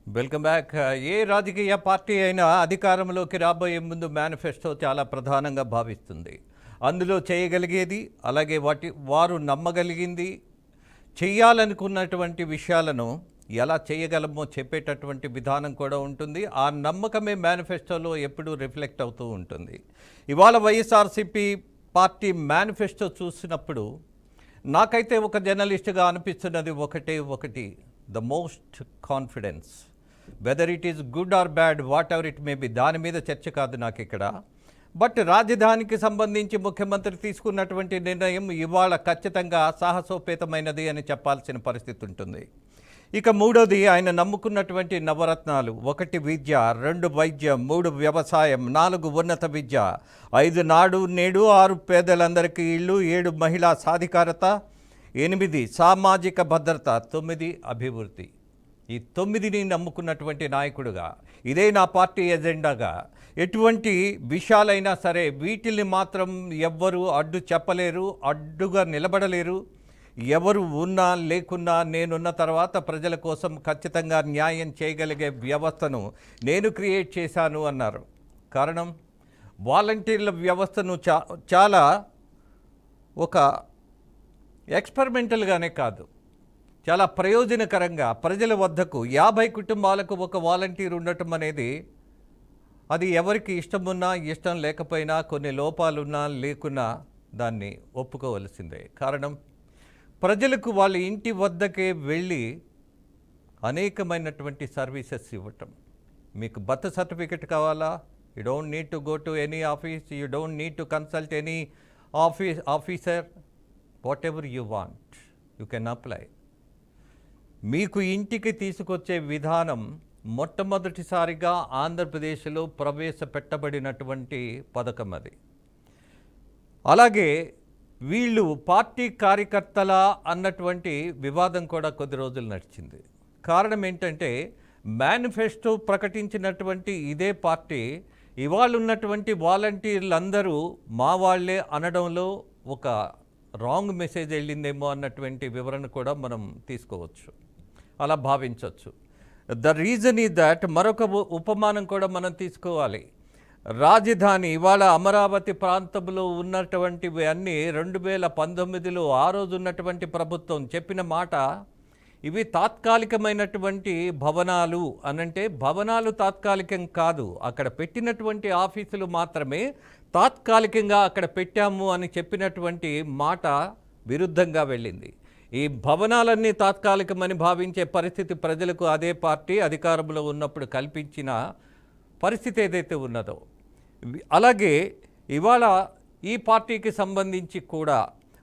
Welcome back. ఏ రాజకీయ party అయినా అధికారంలోకి రాబోయే ముందు మేనిఫెస్టో చాలా ప్రధానంగా భావిస్తుంది. అందులో చేయగలిగేది, అలాగే వారు నమ్మగలిగింది, చేయాలనుకున్నటువంటి విషయాలను ఎలా చేయగలమో చెప్పేటటువంటి విధానం కూడా ఉంటుంది. ఆ నమ్మకమే మేనిఫెస్టోలో ఎప్పుడూ రిఫ్లెక్ట్ అవుతూ ఉంటుంది. ఇవాళ వైఎస్ఆర్సీపీ పార్టీ మేనిఫెస్టో చూసినప్పుడు నాకైతే ఒక జర్నలిస్ట్గా అనిపిస్తున్నది ఒకటి, the most confidence. Whether it is good or bad, what ever it may B, దాని మీద చర్చ కాదు నాకు ఇక్కడ. బట్ రాజధానికి సంబంధించి ముఖ్యమంత్రి తీసుకున్నటువంటి నిర్ణయం ఇవాళ ఖచ్చితంగా సాహసోపేతమైనది అని చెప్పాల్సిన పరిస్థితి ఉంటుంది. ఇక మూడోది, ఆయన నమ్ముకున్నటువంటి నవరత్నాలు: 1 విద్య, 2 వైద్యం, 3 వ్యవసాయం, 4 ఉన్నత విద్య, 5 నాడు నేడు, 6 పేదలందరికీ ఇళ్ళు, 7 మహిళా సాధికారత, 8 సామాజిక భద్రత, 9 అభివృద్ధి. ఈ 9ని నమ్ముకున్నటువంటి నాయకుడుగా, ఇదే నా పార్టీ ఎజెండాగా, ఎటువంటి విషయాలైనా సరే వీటిని మాత్రం ఎవ్వరూ అడ్డు చెప్పలేరు, అడ్డుగా నిలబడలేరు. ఎవరు ఉన్నా లేకున్నా నేనున్న తర్వాత ప్రజల కోసం ఖచ్చితంగా న్యాయం చేయగలిగే వ్యవస్థను నేను క్రియేట్ చేశాను అన్నారు. కారణం, వాలంటీర్ల వ్యవస్థను చాలా ఒక ఎక్స్పెరిమెంటల్గానే కాదు, చాలా ప్రయోజనకరంగా ప్రజల వద్దకు 50 కుటుంబాలకు ఒక వాలంటీర్ ఉండటం అనేది, అది ఎవరికి ఇష్టమున్నా ఇష్టం లేకపోయినా, కొన్ని లోపాలున్నా లేకున్నా దాన్ని ఒప్పుకోవలసిందే. కారణం, ప్రజలకు వాళ్ళ ఇంటి వద్దకే వెళ్ళి అనేకమైనటువంటి సర్వీసెస్ ఇవ్వటం. మీకు బర్త్ సర్టిఫికెట్ కావాలా? You don't need to go to any office, you don't need to consult any officer. What ever you want you can apply. మీకు ఇంటికి తీసుకొచ్చే విధానం మొట్టమొదటిసారిగా ఆంధ్రప్రదేశ్లో ప్రవేశపెట్టబడినటువంటి పథకం అది. అలాగే వీళ్ళు పార్టీ కార్యకర్తల అన్నటువంటి వివాదం కూడా కొద్ది రోజులు నడిచింది. కారణం ఏంటంటే, మేనిఫెస్టో ప్రకటించినటువంటి ఇదే పార్టీ ఇవాళ ఉన్నటువంటి వాలంటీర్లందరూ మా వాళ్లే అనడంలో ఒక రాంగ్ మెసేజ్ వెళ్ళిందేమో అన్నటువంటి వివరణ కూడా మనం తీసుకోవచ్చు, అలా భావించవచ్చు. ద రీజన్ ఈజ్ దట్, మరొక ఉపమానం కూడా మనం తీసుకోవాలి. రాజధాని ఇవాళ అమరావతి ప్రాంతంలో ఉన్నటువంటివి అన్నీ 2019లో ఆ రోజు ఉన్నటువంటి ప్రభుత్వం చెప్పిన మాట, ఇవి తాత్కాలికమైనటువంటి భవనాలు అనంటే, భవనాలు తాత్కాలికం కాదు, అక్కడ పెట్టినటువంటి ఆఫీసులు మాత్రమే తాత్కాలికంగా అక్కడ పెట్టాము అని చెప్పినటువంటి మాట విరుద్ధంగా వెళ్ళింది. ఈ భవనాలన్నీ తాత్కాలికమని భావించే పరిస్థితి ప్రజలకు అదే పార్టీ అధికారంలో ఉన్నప్పుడు కల్పించిన పరిస్థితి ఏదైతే ఉన్నదో, అలాగే ఇవాళ ఈ పార్టీకి సంబంధించి కూడా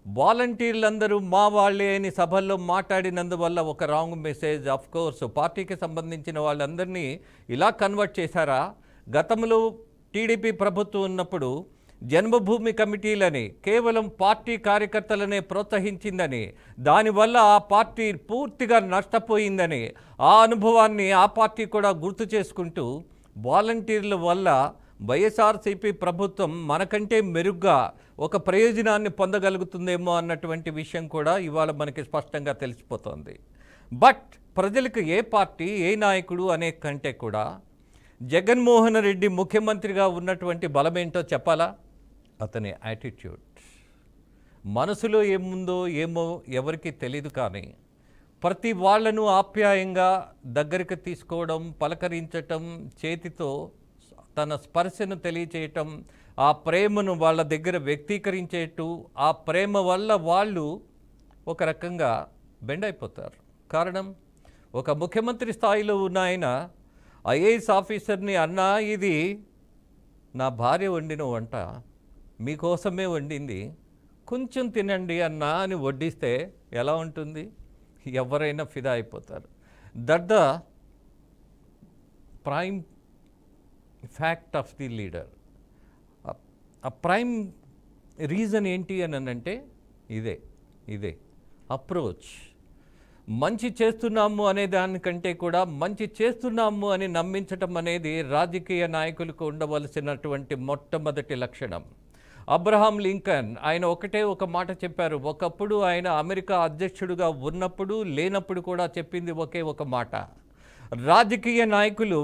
వాలంటీర్లందరూ మా వాళ్ళే అని సభల్లో మాట్లాడినందువల్ల ఒక రాంగ్ మెసేజ్. ఆఫ్ కోర్స్ పార్టీకి సంబంధించిన వాళ్ళందరినీ ఇలా కన్వర్ట్ చేశారా? గతంలో టీడీపీ ప్రభుత్వం ఉన్నప్పుడు జన్మభూమి కమిటీలని కేవలం పార్టీ కార్యకర్తలనే ప్రోత్సహించిందని, దానివల్ల ఆ పార్టీ పూర్తిగా నష్టపోయిందని, ఆ అనుభవాన్ని ఆ పార్టీ కూడా గుర్తు చేసుకుంటూ, వాలంటీర్ల వల్ల వైఎస్ఆర్సీపీ ప్రభుత్వం మనకంటే మెరుగ్గా ఒక ప్రయోజనాన్ని పొందగలుగుతుందేమో అన్నటువంటి విషయం కూడా ఇవాళ మనకి స్పష్టంగా తెలిసిపోతుంది. బట్ ప్రజలకు ఏ పార్టీ, ఏ నాయకుడు అనే కంటే కూడా జగన్మోహన్ రెడ్డి ముఖ్యమంత్రిగా ఉన్నటువంటి బలమేంటో చెప్పాలా? అతని యాటిట్యూడ్. మనసులో ఏముందో ఏమో ఎవరికి తెలీదు, కానీ ప్రతి వాళ్లను ఆప్యాయంగా దగ్గరికి తీసుకోవడం, పలకరించటం, చేతితో తన స్పర్శను తెలియచేయటం, ఆ ప్రేమను వాళ్ళ దగ్గర వ్యక్తీకరించేట్టు, ఆ ప్రేమ వల్ల వాళ్ళు ఒక రకంగా బెండ్ అయిపోతారు. కారణం, ఒక ముఖ్యమంత్రి స్థాయిలో ఉన్న ఆయన ఐఏఎస్ ఆఫీసర్ని, అన్నా ఇది నా భార్య వండిన వంట, మీకోసమే వండింది, కొంచెం తినండి అన్నా అని వడ్డిస్తే ఎలా ఉంటుంది? ఎవరైనా ఫిదా అయిపోతారు. That the prime fact of the leader. ఆ ప్రైమ్ రీజన్ ఏంటి అని అంటే ఇదే అప్రోచ్. మంచి చేస్తున్నాము అనే దానికంటే కూడా మంచి చేస్తున్నాము అని నమ్మించటం అనేది రాజకీయ నాయకులకు ఉండవలసినటువంటి మొట్టమొదటి లక్షణం. అబ్రహాం లింకన్ ఆయన ఒకటే ఒక మాట చెప్పారు. ఒకప్పుడు ఆయన అమెరికా అధ్యక్షుడిగా ఉన్నప్పుడు, లేనప్పుడు కూడా చెప్పింది ఒకే ఒక మాట. రాజకీయ నాయకులు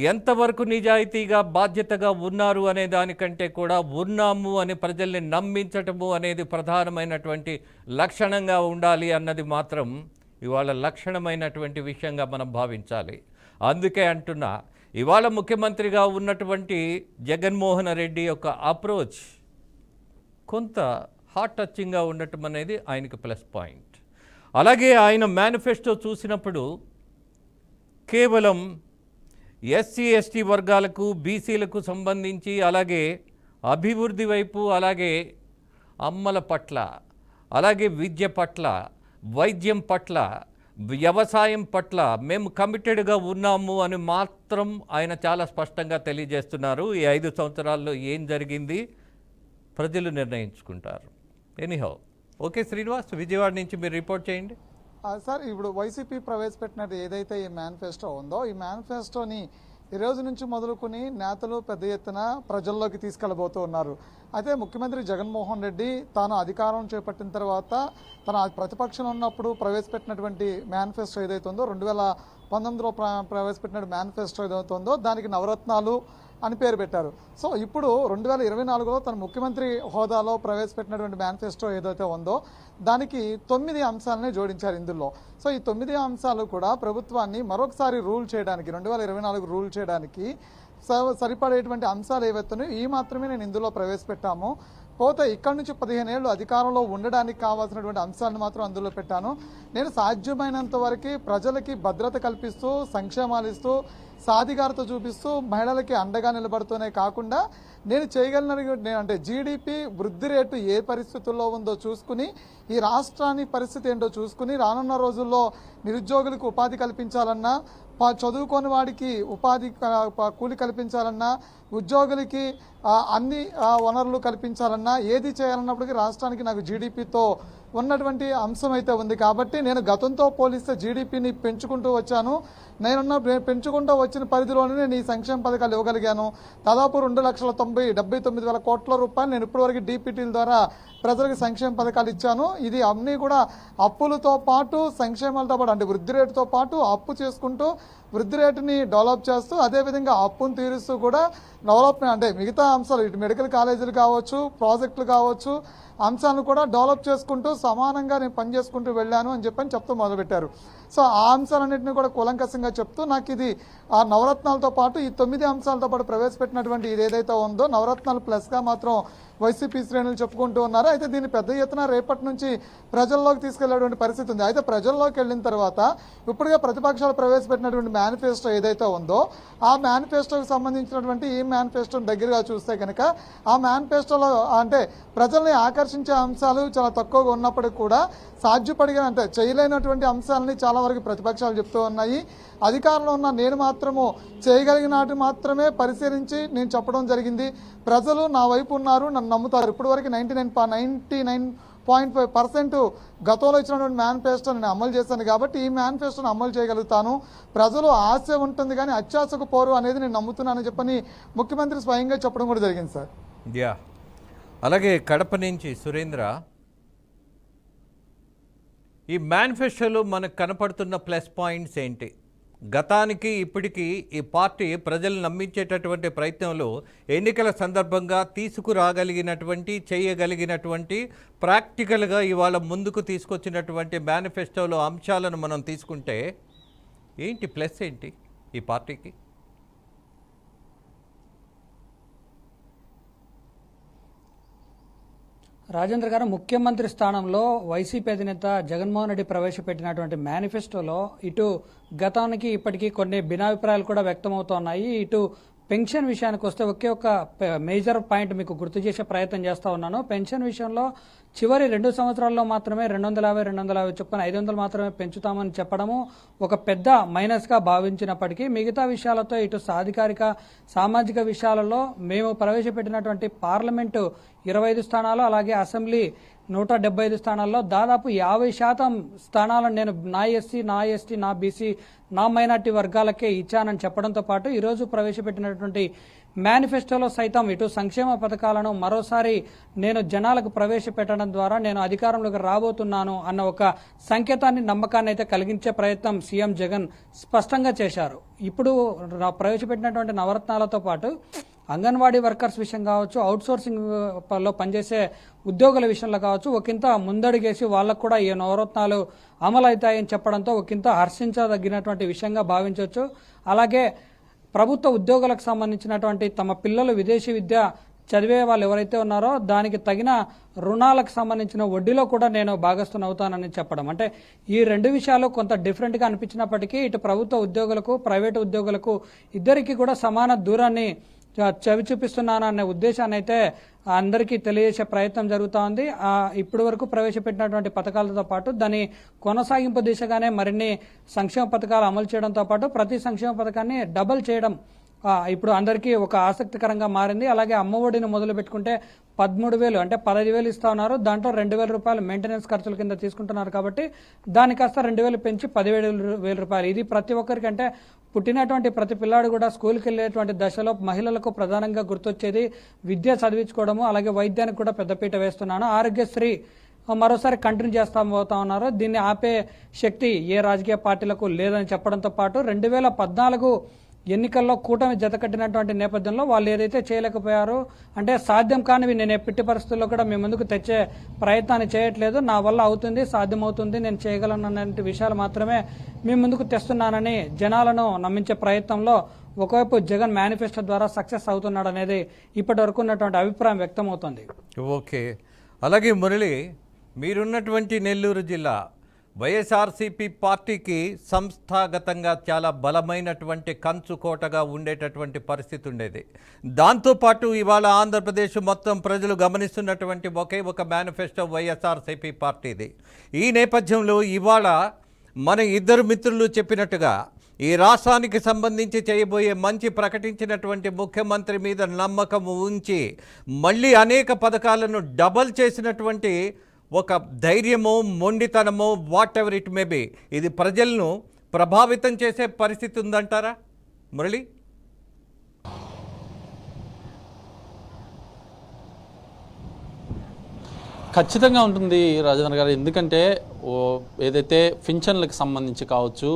ఎంతవరకు నిజాయితీగా బాధ్యతగా ఉన్నారు అనే దానికంటే కూడా ఉన్నాము అని ప్రజల్ని నమ్మించటము అనేది ప్రధానమైనటువంటి లక్షణంగా ఉండాలి అన్నది మాత్రం ఇవాళ లక్షణమైనటువంటి విషయంగా మనం భావించాలి. అందుకే అంటున్నా, ఇవాళ ముఖ్యమంత్రిగా ఉన్నటువంటి జగన్మోహన్ రెడ్డి యొక్క అప్రోచ్ కొంత హార్ట్ టచింగ్గా ఉండటం అనేది ఆయనకి ప్లస్ పాయింట్. అలాగే ఆయన మేనిఫెస్టో చూసినప్పుడు కేవలం ఎస్సీ ఎస్టీ వర్గాలకు బీసీలకు సంబంధించి, అలాగే అభివృద్ధి వైపు, అలాగే అమ్మల పట్ల, అలాగే విద్య పట్ల, వైద్యం పట్ల, వ్యవసాయం పట్ల మేము కమిటెడ్గా ఉన్నాము అని మాత్రం ఆయన చాలా స్పష్టంగా తెలియజేస్తున్నారు. ఈ 5 సంవత్సరాల్లో ఏం జరిగింది ప్రజలు నిర్ణయించుకుంటారు. ఎనీహౌ, ఓకే శ్రీనివాస్, విజయవాడ నుంచి మీరు రిపోర్ట్ చేయండి. సార్, ఇప్పుడు వైసీపీ ప్రవేశపెట్టినట్టు ఏదైతే ఈ మేనిఫెస్టో ఉందో, ఈ మేనిఫెస్టోని ఈ రోజు నుంచి మొదలుకొని నేతలు పెద్ద ఎత్తున ప్రజల్లోకి తీసుకెళ్లబోతూ ఉన్నారు. అయితే ముఖ్యమంత్రి జగన్మోహన్ రెడ్డి తాను అధికారం చేపట్టిన తర్వాత తన ప్రతిపక్షంలో ఉన్నప్పుడు ప్రవేశపెట్టినటువంటి మేనిఫెస్టో ఏదైతే ఉందో, 2019లో ప్రవేశపెట్టిన మేనిఫెస్టో ఏదైతే ఉందో దానికి నవరత్నాలు అని పేరు పెట్టారు. సో ఇప్పుడు 2024లో తన ముఖ్యమంత్రి హోదాలో ప్రవేశపెట్టినటువంటి మేనిఫెస్టో ఏదైతే ఉందో దానికి 9 అంశాలనే జోడించారు ఇందులో. సో ఈ 9 అంశాలు కూడా ప్రభుత్వాన్ని మరొకసారి రూల్ చేయడానికి, 2024 రూల్ చేయడానికి సరిపడేటువంటి అంశాలు ఏవైతున్నాయో ఈ మాత్రమే నేను ఇందులో ప్రవేశపెట్టాము. పోతే ఇక్కడ నుంచి 15 ఏళ్ళు అధికారంలో ఉండడానికి కావాల్సినటువంటి అంశాలను మాత్రం అందులో పెట్టాను. నేను సాధ్యమైనంత వరకు ప్రజలకి భద్రత కల్పిస్తూ, సంక్షేమాలు ఇస్తూ, సాధికారత చూపిస్తూ, మహిళలకి అండగా నిలబడుతూనే కాకుండా నేను చేయగలను అంటే జీడిపి వృద్ధి రేటు ఏ పరిస్థితుల్లో ఉందో చూసుకుని, ఈ రాష్ట్రాన్ని పరిస్థితి ఏంటో చూసుకుని, రానున్న రోజుల్లో నిరుద్యోగులకు ఉపాధి కల్పించాలన్నా, చదువుకోని వాడికి ఉపాధి కూలి కల్పించాలన్నా, ఉద్యోగులకి అన్ని వనరులు కల్పించాలన్నా, ఏది చేయాలన్నప్పటికీ రాష్ట్రానికి నాకు జీడిపితో ఉన్నటువంటి అంశం అయితే ఉంది. కాబట్టి నేను గతంతో పోలిస్తే జీడిపిని పెంచుకుంటూ వచ్చాను. పెంచుకుంటూ వచ్చిన పరిధిలోనే నేను ఈ సంక్షేమ పథకాలు ఇవ్వగలిగాను. దాదాపు 2,79,000 కోట్ల రూపాయలు నేను ఇప్పటివరకు డీపీటీల ద్వారా ప్రజలకు సంక్షేమ పథకాలు ఇచ్చాను. ఇది అన్నీ కూడా అప్పులతో పాటు, సంక్షేమాలతో పాటు, అంటే వృద్ధి రేటుతో పాటు అప్పు చేసుకుంటూ వృద్ధి రేటుని డెవలప్ చేస్తూ, అదేవిధంగా అప్పును తీరుస్తూ కూడా డెవలప్మెంట్ అంటే మిగతా అంశాలు, ఇటు మెడికల్ కాలేజీలు కావచ్చు, ప్రాజెక్టులు కావచ్చు, అంశాలను కూడా డెవలప్ చేసుకుంటూ సమానంగా నేను పనిచేసుకుంటూ వెళ్ళాను అని చెప్తూ మొదలుపెట్టారు. సో ఆ అంశాలన్నింటినీ కూడా కూలంకషంగా చెప్తూ నాకు ఇది ఆ నవరత్నాలతో పాటు ఈ 9 అంశాలతో పాటు ప్రవేశపెట్టినటువంటి ఇది ఏదైతే ఉందో నవరత్నాలు ప్లస్గా మాత్రం వైసీపీ శ్రేణులు చెప్పుకుంటూ ఉన్నారు. అయితే దీన్ని పెద్ద ఎత్తున రేపటి నుంచి ప్రజల్లోకి తీసుకెళ్లేటువంటి పరిస్థితి ఉంది. అయితే ప్రజల్లోకి వెళ్ళిన తర్వాత ఇప్పుడుగా ప్రతిపక్షాలు ప్రవేశపెట్టినటువంటి మేనిఫెస్టో ఏదైతే ఉందో ఆ మేనిఫెస్టోకి సంబంధించినటువంటి ఈ మేనిఫెస్టోని దగ్గరగా చూస్తే కనుక ఆ మేనిఫెస్టోలో అంటే ప్రజల్ని ఆకర్షించే అంశాలు చాలా తక్కువగా ఉన్నప్పటికీ కూడా సాధ్యపడిగా అంటే చేయలేనటువంటి అంశాలని చాలా వరకు ప్రతిపక్షాలు చెప్తూ ఉన్నాయి. అధికారంలో ఉన్న నేను మాత్రము చేయగలిగినట్టు మాత్రమే పరిశీలించి నేను చెప్పడం జరిగింది. ప్రజలు నా వైపు ఉన్నారు, నన్ను నమ్ముతారు. ఇప్పటివరకు 99.5% గతంలో ఇచ్చినటువంటి మేనిఫెస్టోని నేను అమలు చేశాను కాబట్టి ఈ మేనిఫెస్టోని అమలు చేయగలుగుతాను. ప్రజలు ఆశ ఉంటుంది కానీ అత్యాశకు పోరు అనేది నేను నమ్ముతున్నానని చెప్పని ముఖ్యమంత్రి స్వయంగా చెప్పడం కూడా జరిగింది సార్. అలాగే కడప నుంచి సురేంద్ర, ఈ మేనిఫెస్టోలో మనకు కనపడుతున్న ప్లస్ పాయింట్స్ ఏంటి? గతానికి ఇప్పటికీ ఈ పార్టీ ప్రజలు నమ్మించేటటువంటి ప్రయత్నంలో ఎన్నికల సందర్భంగా తీసుకురాగలిగినటువంటి, చేయగలిగినటువంటి, ప్రాక్టికల్గా ఇవాళ ముందుకు తీసుకొచ్చినటువంటి మేనిఫెస్టోలో అంశాలను మనం తీసుకుంటే ఏంటి ప్లస్ ఏంటి ఈ పార్టీకి? రాజేంద్ర గారు, ముఖ్యమంత్రి స్థానంలో వైసీపీ అధినేత జగన్మోహన్ రెడ్డి ప్రవేశపెట్టినటువంటి మేనిఫెస్టోలో ఇటు గతానికి ఇప్పటికీ కొన్ని భిన్నాభిప్రాయాలు కూడా వ్యక్తమవుతున్నాయి. ఇటు పెన్షన్ విషయానికి వస్తే ఒకే ఒక మేజర్ పాయింట్ మీకు గుర్తు చేసే ప్రయత్నం చేస్తూ ఉన్నాను. పెన్షన్ విషయంలో చివరి 2 సంవత్సరాల్లో మాత్రమే 250 చొప్పున 500 మాత్రమే పెంచుతామని చెప్పడము ఒక పెద్ద మైనస్గా భావించినప్పటికీ మిగతా విషయాలతో ఇటు సాధికారిక సామాజిక విషయాలలో మేము ప్రవేశపెట్టినటువంటి పార్లమెంటు 25 స్థానాలు, అలాగే అసెంబ్లీ 175 స్థానాల్లో దాదాపు 50% స్థానాలను నేను నా ఎస్సీ, నా ఎస్టీ, నా బీసీ, నా మైనార్టీ వర్గాలకే ఇచ్చానని చెప్పడంతో పాటు ఈరోజు ప్రవేశపెట్టినటువంటి మేనిఫెస్టోలో సైతం ఇటు సంక్షేమ పథకాలను మరోసారి నేను జనాలకు ప్రవేశపెట్టడం ద్వారా నేను అధికారంలోకి రాబోతున్నాను అన్న ఒక సంకేతాన్ని, నమ్మకాన్ని అయితే కలిగించే ప్రయత్నం సీఎం జగన్ స్పష్టంగా చేశారు. ఇప్పుడు ప్రవేశపెట్టినటువంటి నవరత్నాలతో పాటు అంగన్వాడీ వర్కర్స్ విషయం కావచ్చు, అవుట్సోర్సింగ్ లో పనిచేసే ఉద్యోగుల విషయంలో కావచ్చు ఒకంత ముందడుగేసి వాళ్ళకు కూడా ఈ నవరత్నాలు అమలు అవుతాయని చెప్పడంతో ఒకంత హర్షించదగినటువంటి విషయంగా భావించవచ్చు. అలాగే ప్రభుత్వ ఉద్యోగులకు సంబంధించినటువంటి తమ పిల్లలు విదేశీ విద్య చదివే వాళ్ళు ఎవరైతే ఉన్నారో దానికి తగిన రుణాలకు సంబంధించిన వడ్డీలో కూడా నేను భాగస్థుని అవుతానని చెప్పడం, అంటే ఈ రెండు విషయాలు కొంత డిఫరెంట్గా అనిపించినప్పటికీ ఇటు ప్రభుత్వ ఉద్యోగులకు, ప్రైవేటు ఉద్యోగులకు ఇద్దరికి కూడా సమాన దూరాన్ని చవి చూపిస్తున్నాననే ఉద్దేశాన్ని అయితే అందరికీ తెలియజేసే ప్రయత్నం జరుగుతూ ఉంది. ఇప్పటి వరకు ప్రవేశపెట్టినటువంటి పథకాలతో పాటు దాని కొనసాగింపు దిశగానే మరిన్ని సంక్షేమ పథకాలు అమలు చేయడంతో పాటు ప్రతి సంక్షేమ పథకాన్ని డబల్ చేయడం ఇప్పుడు అందరికీ ఒక ఆసక్తికరంగా మారింది. అలాగే అమ్మఒడిని మొదలు పెట్టుకుంటే 13,000 అంటే 15,000 ఇస్తా ఉన్నారు. దాంట్లో 2,000 రూపాయలు మెయింటెనెన్స్ ఖర్చుల కింద తీసుకుంటున్నారు కాబట్టి దాని కాస్త 2,000 పెంచి 17,000 రూపాయలు. ఇది ప్రతి ఒక్కరికి, అంటే పుట్టినటువంటి ప్రతి పిల్లాడు కూడా స్కూల్కి వెళ్ళేటువంటి దశలో మహిళలకు ప్రధానంగా గుర్తొచ్చేది విద్య చదివించుకోవడము, అలాగే వైద్యానికి కూడా పెద్దపీట వేస్తున్నాను. ఆరోగ్యశ్రీ మరోసారి కంటిన్యూ చేస్తా పోతా ఉన్నారు. దీన్ని ఆపే శక్తి ఏ రాజకీయ పార్టీలకు లేదని చెప్పడంతో పాటు 2014 ఎన్నికల్లో కూటమి జతకట్టినటువంటి నేపథ్యంలో వాళ్ళు ఏదైతే చేయలేకపోయారో, అంటే సాధ్యం కానివి నేను ఎట్టి పరిస్థితుల్లో కూడా మీ ముందుకు తెచ్చే ప్రయత్నాన్ని చేయట్లేదు, నా వల్ల అవుతుంది, సాధ్యమవుతుంది, నేను చేయగలను అనే విషయాలు మాత్రమే మీ ముందుకు తెస్తున్నానని జనాలను నమ్మించే ప్రయత్నంలో ఒకవైపు జగన్ మేనిఫెస్టో ద్వారా సక్సెస్ అవుతున్నాడు అనేది ఇప్పటి వరకు ఉన్నటువంటి అభిప్రాయం వ్యక్తమవుతుంది. ఓకే, అలాగే మురళి, మీరున్నటువంటి నెల్లూరు జిల్లా వైఎస్ఆర్సీపీ పార్టీకి సంస్థాగతంగా చాలా బలమైనటువంటి కంచుకోటగా ఉండేటటువంటి పరిస్థితి ఉండేది. దాంతోపాటు ఇవాళ ఆంధ్రప్రదేశ్ మొత్తం ప్రజలు గమనిస్తున్నటువంటి ఒకే ఒక మేనిఫెస్టో వైఎస్ఆర్సీపీ పార్టీది. ఈ నేపథ్యంలో ఇవాళ మన ఇద్దరు మిత్రులు చెప్పినట్టుగా ఈ రాష్ట్రానికి సంబంధించి చేయబోయే మంచి ప్రకటించినటువంటి ముఖ్యమంత్రి మీద నమ్మకం ఉంచి మళ్ళీ అనేక పథకాలను డబల్ చేసినటువంటి ఒక ధైర్యమో, మొండితనమో, whatever it may be, ఇది ప్రజలను ప్రభావితం చేసే పరిస్థితి ఉందంటారా మురళి? ఖచ్చితంగా ఉంటుంది రాజేంద్ర గారు. ఎందుకంటే ఏదైతే పింఛన్లకు సంబంధించి కావచ్చు,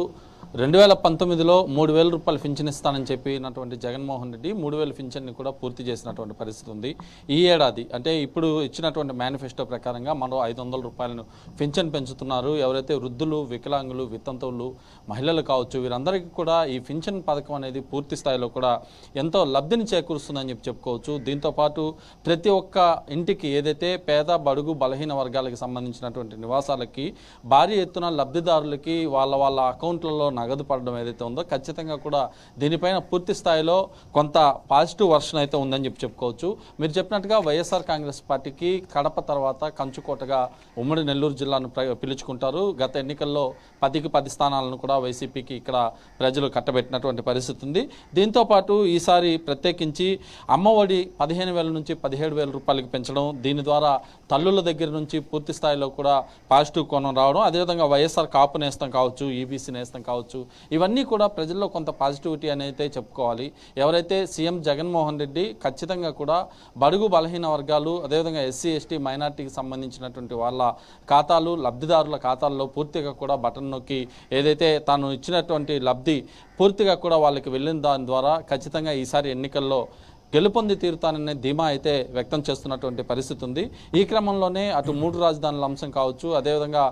2019లో 3,000 రూపాయలు పింఛన్ ఇస్తానని చెప్పినటువంటి జగన్మోహన్ రెడ్డి 3,000 పింఛన్ని కూడా పూర్తి చేసినటువంటి పరిస్థితి ఉంది. ఈ ఏడాది అంటే ఇప్పుడు ఇచ్చినటువంటి మేనిఫెస్టో ప్రకారంగా మరో 500 రూపాయలను పింఛన్ పెంచుతున్నారు. ఎవరైతే వృద్ధులు, వికలాంగులు, వితంతువులు, మహిళలు కావచ్చు, వీరందరికీ కూడా ఈ పింఛన్ పథకం అనేది పూర్తి స్థాయిలో కూడా ఎంతో లబ్ధిని చేకూరుస్తుందని చెప్పుకోవచ్చు. దీంతోపాటు ప్రతి ఒక్క ఇంటికి ఏదైతే పేద, బడుగు, బలహీన వర్గాలకు సంబంధించినటువంటి నివాసాలకి భారీ ఎత్తున లబ్ధిదారులకి వాళ్ళ అకౌంట్లలో నగదు పడడం ఏదైతే ఉందో ఖచ్చితంగా కూడా దీనిపైన పూర్తి స్థాయిలో కొంత పాజిటివ్ వర్షన్ అయితే ఉందని చెప్పుకోవచ్చు. మీరు చెప్పినట్టుగా వైఎస్ఆర్ కాంగ్రెస్ పార్టీకి కడప తర్వాత కంచుకోటగా ఉమ్మడి నెల్లూరు జిల్లాను పిలుచుకుంటారు. గత ఎన్నికల్లో 10కి 10 స్థానాలను కూడా వైసీపీకి ఇక్కడ ప్రజలు కట్టబెట్టినటువంటి పరిస్థితి ఉంది. దీంతోపాటు ఈసారి ప్రత్యేకించి అమ్మఒడి 15,000 నుంచి 17,000 రూపాయలకి పెంచడం, దీని ద్వారా తల్లుల దగ్గర నుంచి పూర్తి స్థాయిలో కూడా పాజిటివ్ కోణం రావడం, అదేవిధంగా వైఎస్ఆర్ కాపు నేస్తం కావచ్చు, ఈబీసీ నేస్తం కావచ్చు, ఇవన్నీ కూడా ప్రజల్లో కొంత పాజిటివిటీ అనేది చెప్పుకోవాలి. ఎవరైతే సీఎం జగన్మోహన్ రెడ్డి ఖచ్చితంగా కూడా బడుగు, బలహీన వర్గాలు, అదేవిధంగా ఎస్సీ, ఎస్టీ, మైనార్టీకి సంబంధించినటువంటి వాళ్ళ ఖాతాలు, లబ్ధిదారుల ఖాతాల్లో పూర్తిగా కూడా బటన్ నొక్కి ఏదైతే తాను ఇచ్చినటువంటి లబ్ధి పూర్తిగా కూడా వాళ్ళకి వెళ్ళిన దాని ద్వారా ఖచ్చితంగా ఈసారి ఎన్నికల్లో గెలుపొంది తీరుతాననే ధీమా అయితే వ్యక్తం చేస్తున్నటువంటి పరిస్థితి ఉంది. ఈ క్రమంలోనే అటు 3 రాజధానుల అంశం కావచ్చు, అదేవిధంగా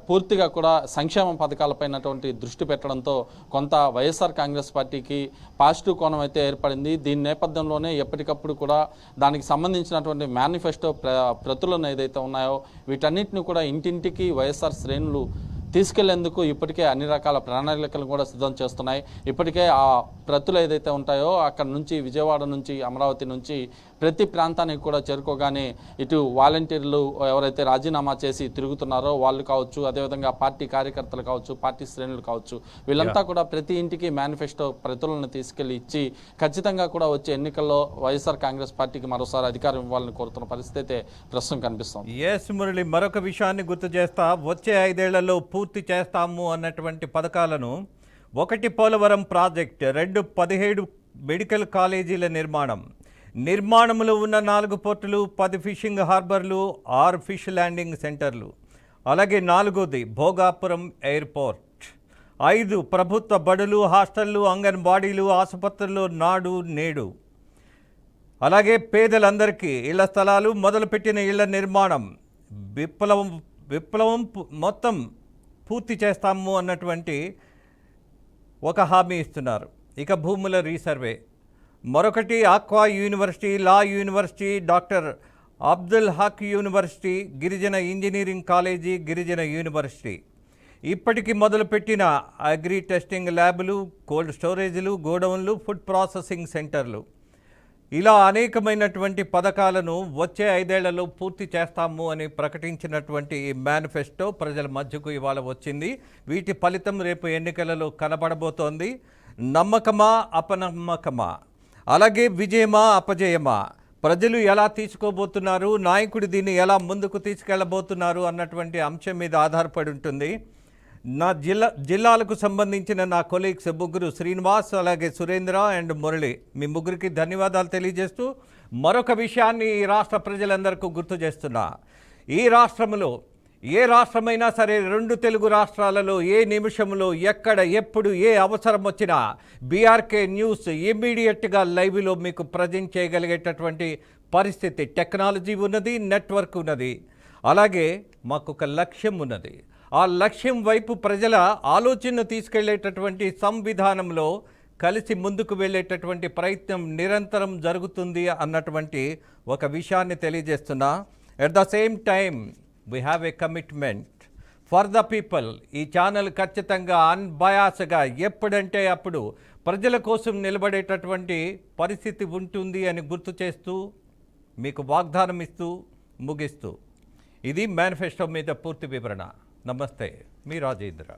పూర్తిగా కూడా సంక్షేమ పథకాలపైనటువంటి దృష్టి పెట్టడంతో కొంత వైఎస్ఆర్ కాంగ్రెస్ పార్టీకి పాజిటివ్ కోణం అయితే ఏర్పడింది. దీని నేపథ్యంలోనే ఎప్పటికప్పుడు కూడా దానికి సంబంధించినటువంటి మేనిఫెస్టో ప్రతులను ఏదైతే ఉన్నాయో వీటన్నిటిని కూడా ఇంటింటికి వైఎస్ఆర్ శ్రేణులు తీసుకెళ్లేందుకు ఇప్పటికే అన్ని రకాల ప్రణాళికలు కూడా సిద్ధం చేస్తున్నాయి. ఇప్పటికే ఆ ప్రతులు ఏదైతే ఉంటాయో అక్కడ నుంచి, విజయవాడ నుంచి, అమరావతి నుంచి ప్రతి ప్రాంతానికి కూడా చేరుకోగానే ఇటు వాలంటీర్లు ఎవరైతే రాజీనామా చేసి తిరుగుతున్నారో వాళ్ళు కావచ్చు, అదేవిధంగా పార్టీ కార్యకర్తలు కావచ్చు, పార్టీ శ్రేణులు కావచ్చు, వీళ్ళంతా కూడా ప్రతి ఇంటికి మేనిఫెస్టో ప్రతులను తీసుకెళ్లి ఇచ్చి ఖచ్చితంగా కూడా వచ్చే ఎన్నికల్లో వైఎస్ఆర్ కాంగ్రెస్ పార్టీకి మరోసారి అధికారం ఇవ్వాలని కోరుతున్న పరిస్థితి ప్రస్తుతం కనిపిస్తోంది. ఎస్ మురళి, మరొక విషయాన్ని గుర్తు చేస్తా, వచ్చే 5 ఏళ్లలో పూర్తి చేస్తాము అన్నటువంటి పథకాలను 1 పోలవరం ప్రాజెక్ట్, 2 17 మెడికల్ కాలేజీల నిర్మాణంలో ఉన్న 4 పోర్టులు, 10 ఫిషింగ్ హార్బర్లు, 6 ఫిష్ ల్యాండింగ్ సెంటర్లు, అలాగే 4ది భోగాపురం ఎయిర్పోర్ట్, 5 ప్రభుత్వ బడులు, హాస్టళ్లు, అంగన్వాడీలు, ఆసుపత్రులు, నాడు నేడు, అలాగే పేదలందరికీ ఇళ్ల స్థలాలు, మొదలుపెట్టిన ఇళ్ల నిర్మాణం విప్లవం మొత్తం పూర్తి చేస్తాము అన్నటువంటి ఒక హామీ ఇస్తున్నారు. ఇక భూముల రీసర్వే, మరొకటి aqua university, law university, doctor Abdul Haq university, గిరిజన ఇంజనీరింగ్ కాలేజీ, గిరిజన యూనివర్సిటీ, ఇప్పటికి మొదలుపెట్టిన అగ్రి టెస్టింగ్ ల్యాబులు, కోల్డ్ స్టోరేజీలు, గోడౌన్లు, ఫుడ్ ప్రాసెసింగ్ సెంటర్లు, ఇలా అనేకమైనటువంటి పథకాలను వచ్చే 5 ఏళ్లలో పూర్తి చేస్తాము అని ప్రకటించినటువంటి ఈ మేనిఫెస్టో ప్రజల మధ్యకు ఇవాళ వచ్చింది. వీటి ఫలితం రేపు ఎన్నికలలో కనబడబోతోంది. నమ్మకమా అపనమ్మకమా, అలాగే విజయమా అపజయమా, ప్రజలు ఎలా తీసుకోబోతున్నారు, నాయకుడు దీన్ని ఎలా ముందుకు తీసుకెళ్లబోతున్నారు అన్నటువంటి అంశం మీద ఆధారపడి ఉంటుంది. నా జిల్లాలకు సంబంధించిన నా కొలీగ్స్ ముగ్గురు, శ్రీనివాస్, అలాగే సురేంద్ర అండ్ మురళి, మీ ముగ్గురికి ధన్యవాదాలు తెలియజేస్తూ మరొక విషయాన్ని ఈ రాష్ట్ర ప్రజలందరికీ గుర్తు చేస్తున్నా. ఈ రాష్ట్రంలో ఏ రాష్ట్రమైనా సరే 2 తెలుగు రాష్ట్రాలలో ఏ నిమిషంలో ఎక్కడ ఎప్పుడు ఏ అవసరం వచ్చినా బీఆర్కే న్యూస్ ఇమ్మీడియట్గా లైవ్లో మీకు ప్రజెంట్ చేయగలిగేటటువంటి పరిస్థితి, టెక్నాలజీ ఉన్నది, నెట్వర్క్ ఉన్నది, అలాగే మాకు ఒక లక్ష్యం ఉన్నది. ఆ లక్ష్యం వైపు ప్రజల ఆలోచనను తీసుకెళ్లేటటువంటి సంవిధానంలో కలిసి ముందుకు వెళ్ళేటటువంటి ప్రయత్నం నిరంతరం జరుగుతుంది అన్నటువంటి ఒక విషయాన్ని తెలియజేస్తున్నా. At the same time we have a commitment for the people. ఈ ఛానల్ ఖచ్చితంగా అన్బయాస్గా ఎప్పుడంటే అప్పుడు ప్రజల కోసం నిలబడేటటువంటి పరిస్థితి ఉంటుంది అని గుర్తు చేస్తూ మీకు వాగ్దానం ఇస్తూ ముగిస్తూ ఇది మేనిఫెస్టో మీద పూర్తి వివరణ. నమస్తే, మీ రాజేంద్ర.